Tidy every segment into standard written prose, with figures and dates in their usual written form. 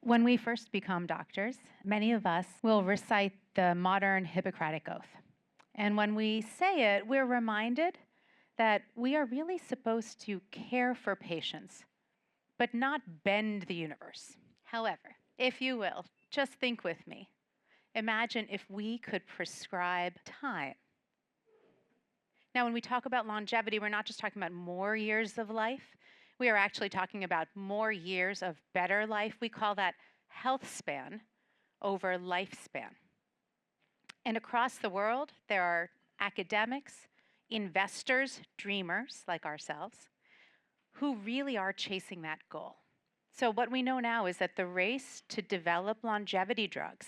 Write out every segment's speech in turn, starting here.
When we first become doctors, many of us will recite the modern Hippocratic Oath. And when we say it, we're reminded that we are really supposed to care for patients, but not bend the universe. However, if you will, just think with me. Imagine if we could prescribe time. Now, when we talk about longevity, we're not just talking about more years of life. We are actually talking about more years of better life. We call that health span over lifespan. And across the world, there are academics, investors, dreamers like ourselves, who really are chasing that goal. So what we know now is that the race to develop longevity drugs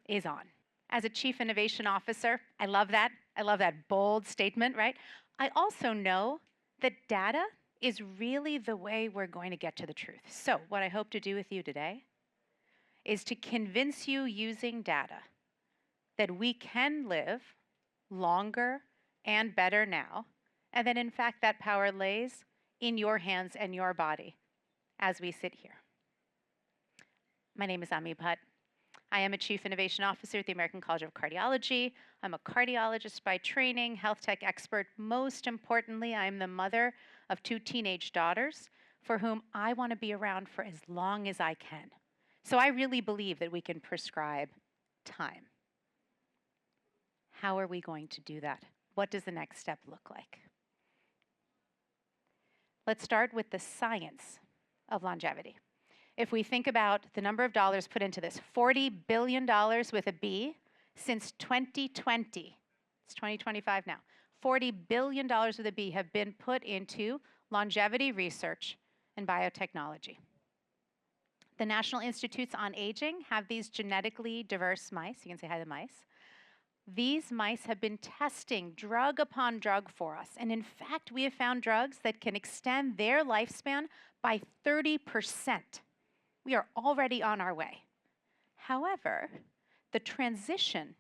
is on. As a chief innovation officer, I love that. I love that bold statement, right? I also know that data is really the way we're going to get to the truth. So what I hope to do with you today is to convince you using data that we can live longer and better now, and that in fact that power lays in your hands and your body as we sit here. My name is Ami Bhatt. I am a Chief Innovation Officer at the American College of Cardiology. I'm a cardiologist by training, health tech expert. Most importantly, I'm the mother of 2 teenage daughters for whom I want to be around for as long as I can. So I really believe that we can prescribe time. How are we going to do that? What does the next step look like? Let's start with the science of longevity. If we think about the number of dollars put into this, $40 billion with a B since 2020. It's 2025 now. $40 billion with a B have been put into longevity research and biotechnology. The National Institutes on Aging have these genetically diverse mice. You can say hi to the mice. These mice have been testing drug upon drug for us. And in fact, we have found drugs that can extend their lifespan by 30%. We are already on our way. However, the transition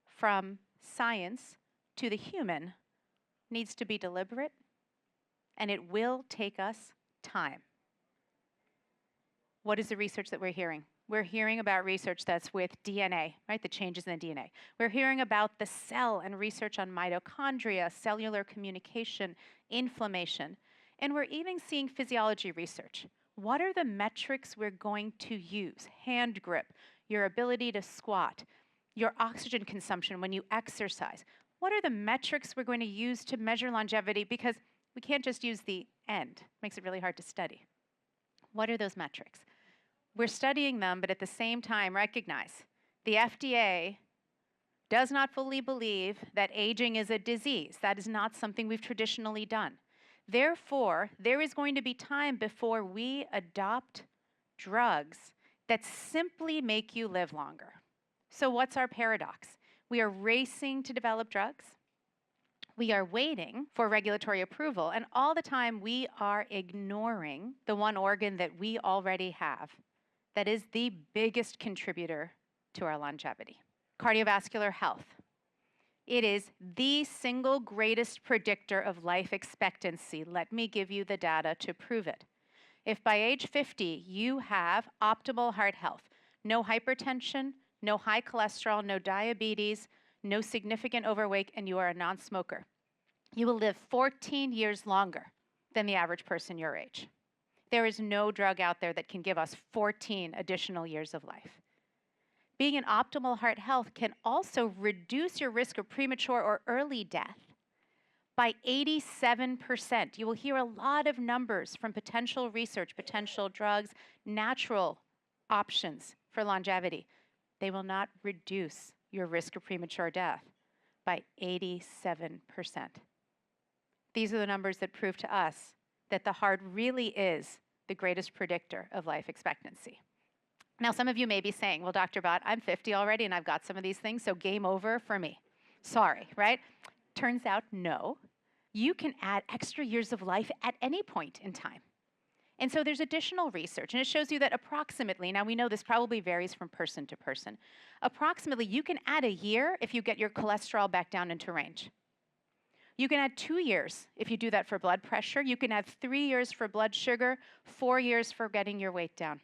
from science to the human needs to be deliberate, and it will take us time. What is the research that we're hearing? We're hearing about research that's with DNA, right? The changes in the DNA. We're hearing about the cell and research on mitochondria, cellular communication, inflammation. And we're even seeing physiology research. What are the metrics we're going to use? Hand grip, your ability to squat, your oxygen consumption when you exercise. What are the metrics we're going to use to measure longevity? Because we can't just use the end. It makes it really hard to study. What are those metrics? We're studying them, but at the same time recognize the FDA does not fully believe that aging is a disease. That is not something we've traditionally done. Therefore, there is going to be time before we adopt drugs that simply make you live longer. So what's our paradox? We are racing to develop drugs. We are waiting for regulatory approval, and all the time we are ignoring the one organ that we already have that is the biggest contributor to our longevity: cardiovascular health. It is the single greatest predictor of life expectancy. Let me give you the data to prove it. If by age 50 you have optimal heart health, no hypertension, no high cholesterol, no diabetes, no significant overweight, and you are a non-smoker, you will live 14 years longer than the average person your age. There is no drug out there that can give us 14 additional years of life. Being in optimal heart health can also reduce your risk of premature or early death by 87%. You will hear a lot of numbers from potential research, potential drugs, natural options for longevity. They will not reduce your risk of premature death by 87%. These are the numbers that prove to us that the heart really is the greatest predictor of life expectancy. Now, some of you may be saying, well, Dr. Bhatt, I'm 50 already and I've got some of these things, so game over for me. Sorry, right? Turns out, no. You can add extra years of life at any point in time. And so there's additional research, and it shows you that approximately, now we know this probably varies from person to person, approximately you can add a year if you get your cholesterol back down into range. You can add 2 years if you do that for blood pressure. You can add 3 years for blood sugar, 4 years for getting your weight down.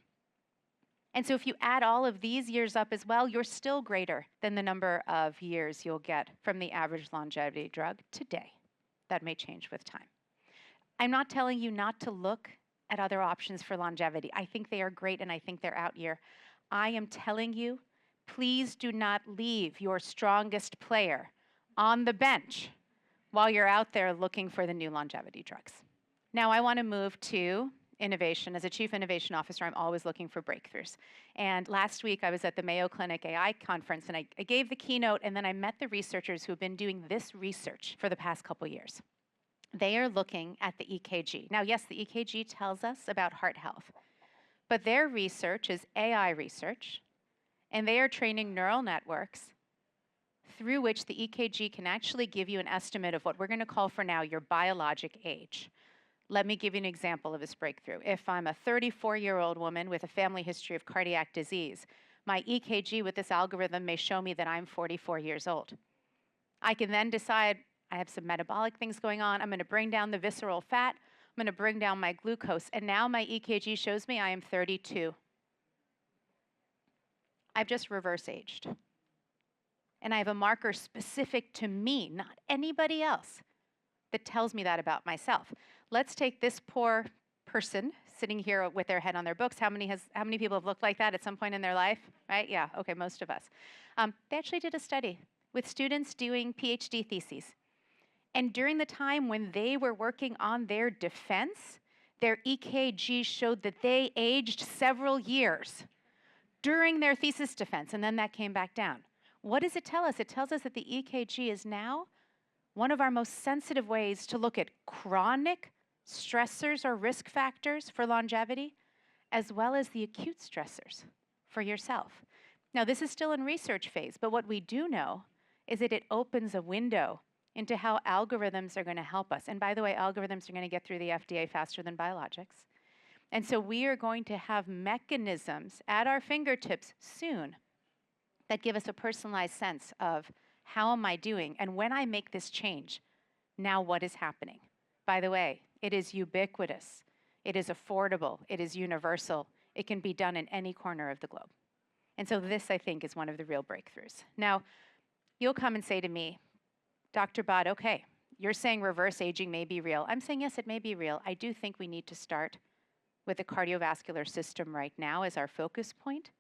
And so if you add all of these years up as well, you're still greater than the number of years you'll get from the average longevity drug today. That may change with time. I'm not telling you not to look at other options for longevity. I think they are great and I think they're out here. I am telling you, please do not leave your strongest player on the bench while you're out there looking for the new longevity drugs. Now I want to move to innovation. As a chief innovation officer, I'm always looking for breakthroughs. And last week I was at the Mayo Clinic AI conference and I gave the keynote and then I met the researchers who have been doing this research for the past couple years. They are looking at the EKG. Now, yes, the EKG tells us about heart health, but their research is AI research, and they are training neural networks through which the EKG can actually give you an estimate of what we're going to call for now your biologic age. Let me give you an example of this breakthrough. If I'm a 34-year-old woman with a family history of cardiac disease, my EKG with this algorithm may show me that I'm 44 years old. I can then decide I have some metabolic things going on. I'm going to bring down the visceral fat. I'm going to bring down my glucose. And now my EKG shows me I am 32. I've just reverse aged. And I have a marker specific to me, not anybody else, that tells me that about myself. Let's take this poor person sitting here with their head on their books. How many people have looked like that at some point in their life? Right? Yeah, okay, most of us. They actually did a study with students doing PhD theses. And during the time when they were working on their defense, their EKG showed that they aged several years during their thesis defense, and then that came back down. What does it tell us? It tells us that the EKG is now one of our most sensitive ways to look at chronic stressors or risk factors for longevity, as well as the acute stressors for yourself. Now, this is still in research phase, but what we do know is that it opens a window into how algorithms are going to help us. And by the way, algorithms are going to get through the FDA faster than biologics. And so we are going to have mechanisms at our fingertips soon that give us a personalized sense of how am I doing? And when I make this change, now what is happening? By the way, it is ubiquitous. It is affordable. It is universal. It can be done in any corner of the globe. And so this, I think, is one of the real breakthroughs. Now, you'll come and say to me, Dr. Bhatt, okay, you're saying reverse aging may be real. I'm saying, yes, it may be real. I do think we need to start with the cardiovascular system right now as our focus point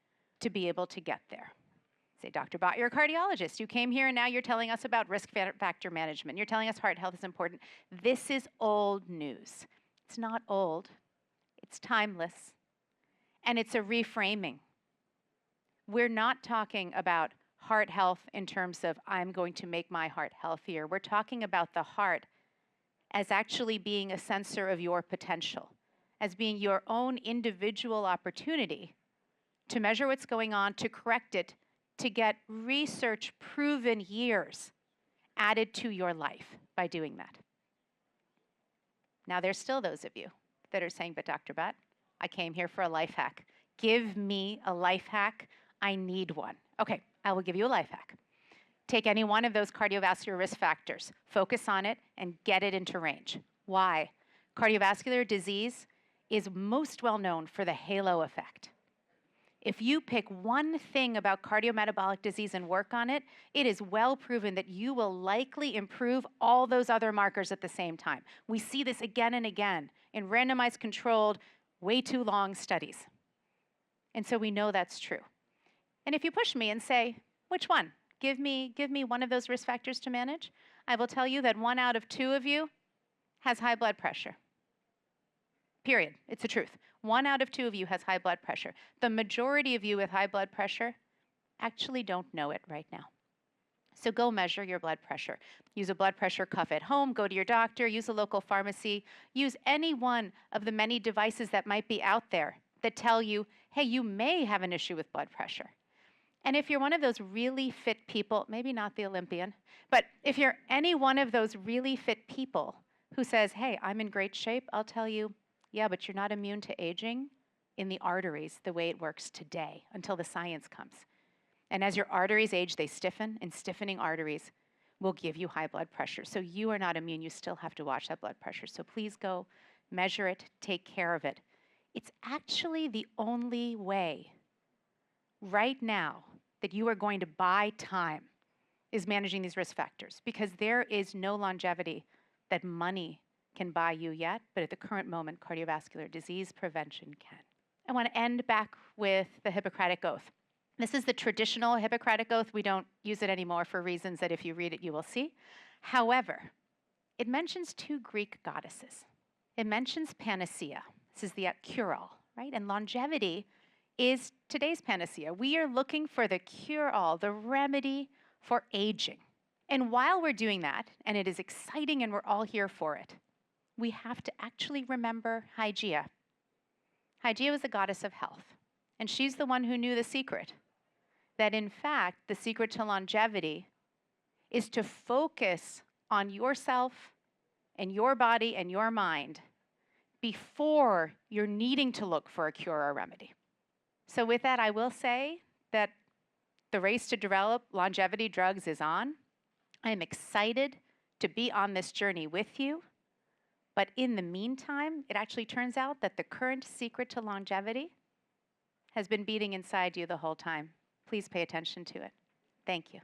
to be able to get there. Say, Dr. Bhatt, you're a cardiologist. You came here and now you're telling us about risk factor management. You're telling us heart health is important. This is old news. It's not old. It's timeless. And it's a reframing. We're not talking about heart health in terms of I'm going to make my heart healthier. We're talking about the heart as actually being a sensor of your potential, as being your own individual opportunity to measure what's going on, to correct it, to get research-proven years added to your life by doing that. Now, there's still those of you that are saying, but Dr. Bhatt, I came here for a life hack. Give me a life hack. I need one. Okay, I will give you a life hack. Take any one of those cardiovascular risk factors, focus on it, and get it into range. Why? Cardiovascular disease is most well known for the halo effect. If you pick one thing about cardiometabolic disease and work on it, it is well proven that you will likely improve all those other markers at the same time. We see this again and again in randomized controlled, way too long studies. And so we know that's true. And if you push me and say, which one? Give me one of those risk factors to manage, I will tell you that 1 out of 2 of you has high blood pressure. Period. It's the truth. 1 out of 2 of you has high blood pressure. The majority of you with high blood pressure actually don't know it right now. So go measure your blood pressure. Use a blood pressure cuff at home, go to your doctor, use a local pharmacy, use any one of the many devices that might be out there that tell you, hey, you may have an issue with blood pressure. And if you're one of those really fit people, maybe not the Olympian, but if you're any one of those really fit people who says, hey, I'm in great shape, I'll tell you, yeah, but you're not immune to aging in the arteries the way it works today until the science comes. And as your arteries age, they stiffen, and stiffening arteries will give you high blood pressure. So you are not immune. You still have to watch that blood pressure. So please go measure it, take care of it. It's actually the only way right now that you are going to buy time is managing these risk factors, because there is no longevity that money can buy you yet, but at the current moment, cardiovascular disease prevention can. I want to end back with the Hippocratic Oath. This is the traditional Hippocratic Oath. We don't use it anymore for reasons that if you read it, you will see. However, it mentions two Greek goddesses. It mentions panacea. This is the cure-all, right? And longevity is today's panacea. We are looking for the cure-all, the remedy for aging. And while we're doing that, and it is exciting and we're all here for it, we have to actually remember Hygeia. Hygeia was the goddess of health, and she's the one who knew the secret, that in fact, the secret to longevity is to focus on yourself and your body and your mind before you're needing to look for a cure or remedy. So with that, I will say that the race to develop longevity drugs is on. I am excited to be on this journey with you. But in the meantime, it actually turns out that the current secret to longevity has been beating inside you the whole time. Please pay attention to it. Thank you.